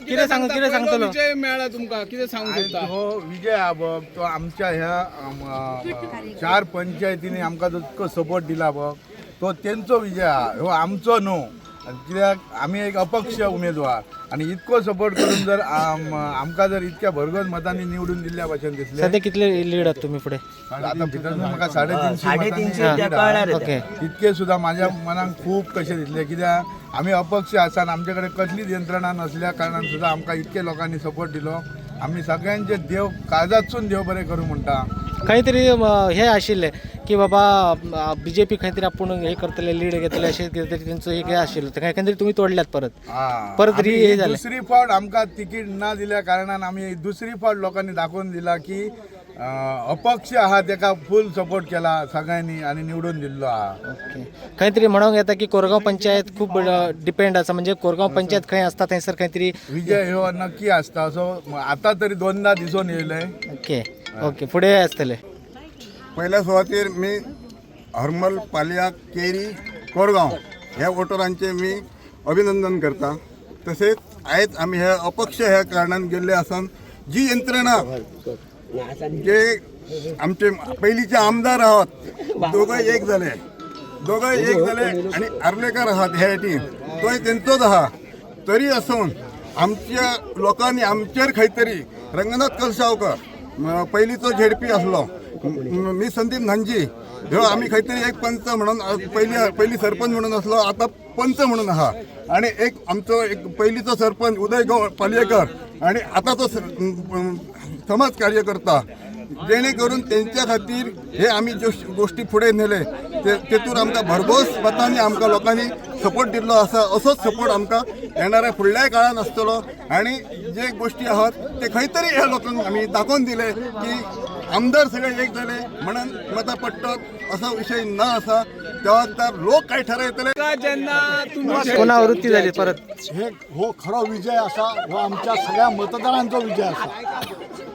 किती सांगतो विजय मेळा तुमका किती सांगू शकता? हो विजय हा बघ तो आमच्या ह्या 4 पंचायतींनी आमका जो इतको सपोर्ट दिला बघ तो त्यांचो विजय हा, हो आमचो न्हू. कित्याक आम्ही एक अपक्ष उमेदवार आणि इतको सपोर्ट करून जर आमका जर इतक्या भरघोस मतांनी निवडून दिल्या भाषण दिसले. सध्या कितले लीड आहात तुम्ही पुढे? आता भितर म्हाका 350 ओके. इतके सुद्धा माझ्या मनाक खूप कसे दिसले कित्याक आम्ही अपक्ष आसान आमच्याकडे कसलीच यंत्रणा नसल्या कारणान सुद्धा आमका इतके लोकांनी सपोर्ट दिलो. आम्ही सगळ्यांचे देव काळजातसून देव बरे करू म्हणटा. काहीतरी हे आशिल्ले की बाबा बीजेपी काहीतरी आपण हे करतले लीड घेतले असे काहीतरी त्यांचं हे काय आशिल्लं तर काहीतरी तुम्ही तोडल्यात परत आम्ही हे झालं. दुसरी फावट आमका तिकीट न दिल्या कारणान आम्ही दुसरी फावट लोकांनी दाखवून दिला की अपक्ष आहात त्याका फुल सपोर्ट केला सगळ्यांनी आणि निवडून दिल्लो हा. ओके. काहीतरी म्हणूंक येता की कोरगाव पंचायत खूप डिपेंड आसा म्हणजे कोरगाव पंचायत खंय असता थंयसर काहीतरी विजय हो नक्की असता असो आता तरी 2दा दिसून येयलंय. ओके ओके पुढे असतले. पहिल्या सुवातेर मी हरमल पालिया केरी कोरगांव ह्या वोटरांचे मी अभिनंदन करता. तसेच आयज आम्ही ह्या अपक्ष ह्या कारणान गेल्ले आसन जी यंत्रणा जे आमचे पयलींचे आमदार आहात दोघंय एक झाले आणि आर्लेकर आहात ह्या टीम तोय तेंचोच आहा. तरी आसून आमच्या लोकांनी आमचेर खंय तरी रंगनाथ कलशावकर पयलींचो झेडपी आसलो मी संदीप नांजी ह्यो आम्ही खंय तरी एक पंच म्हणून पयली सरपंच म्हणून असलो आता पंच म्हणून आहा. आणि एक आमचो एक पयलीचो सरपंच उदय पालयेकर आणि आता तो समाज कार्यकर्ता जेणेकरून त्यांच्या खातीर हे आम्ही ज्यो गोष्टी फुडें नेले तेतून आमकां भरघोस मतांनी आमकां लोकांनी सपोर्ट दिल्लो आसा. असोच सपोर्ट आमकां येणाऱ्या फुडल्या काळान आसतलो आणि जे गोष्टी आहात ते खंय तरी ह्या लोकांक आमी दाखोवन दिले की आमदार सगळे एक झाले म्हणून मतां पडटात असा विषय न असा. जबाबदार लोक काय ठरवतले पुन्हा वृत्ती झाली परत. हे हो खरो विजय असा हो आमच्या सगळ्या मतदारांचा विजय असा.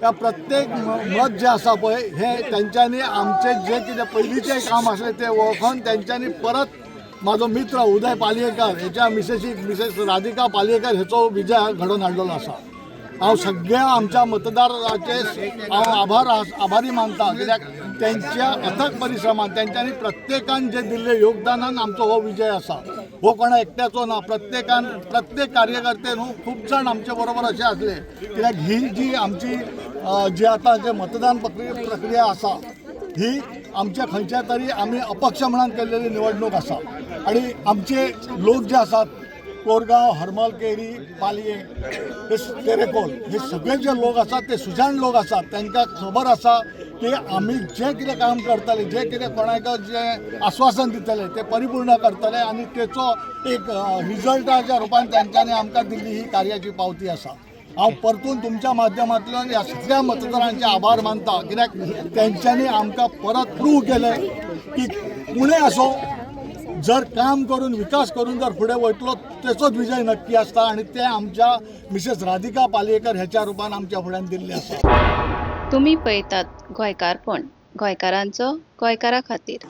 त्या प्रत्येक मत जे असा पळय हे त्यांच्यानी आमचे जे कितें पयलींचे काम आसले ते वळखून त्यांच्यानी परत माझो मित्र उदय पालयेकर हेच्या मिसेस राधिका पालयेकर हेचो विजय घडोवन हाडलेलो आसा. हांव सगळ्या आमच्या मतदाराचे हांव आभारी मानता कित्याक त्यांच्या अथक परिश्रमान त्यांच्यानी प्रत्येकान जे दिल्ले योगदानान आमचो हो विजय आसा. हो कोणा एकट्याचो ना प्रत्येक कार्यकर्ते न्हू खूब जाण आमचे बरोबर असे असले कित्याक ही जी आमची जी आता जे मतदान प्रक्रिया आसा ही आमच्या खंयच्या तरी आम्ही अपक्ष म्हणून केलेली निवडणूक आसा. आणि आमचे लोक जे आसात कोरगांव हरमल केरी पालये हे तेरेकोल हे सगळे जे लोक असतात ते सुजाण लोक असतात. त्यांना खबर आसा की आम्ही जे कितें काम करतले जे कितें कोणाक जे आश्वासन दितले ते परिपूर्ण करतले आणि तेचो एक रिजल्टाच्या रूपान त्यांच्यानी आमकां दिल्ली ही कार्याची पावती आसा. हांव परतून तुमच्या माध्यमांतल्यान ह्या सगळ्या मतदारांचे आभार मानता कित्याक त्यांच्यानी आमकां परत प्रूव केले की पुणे असो जर काम करून विकास करून जर पुढे वयतलो तेचोच विजय नक्की असता आणि ते आमच्या मिसेस राधिका पालयेकर ह्याच्या रूपान आमच्या फुड्यान दिल्ले आसा. तुम्ही पळयतात गोंयकारपण गोंयकारांचो गोंयकारा खातीर.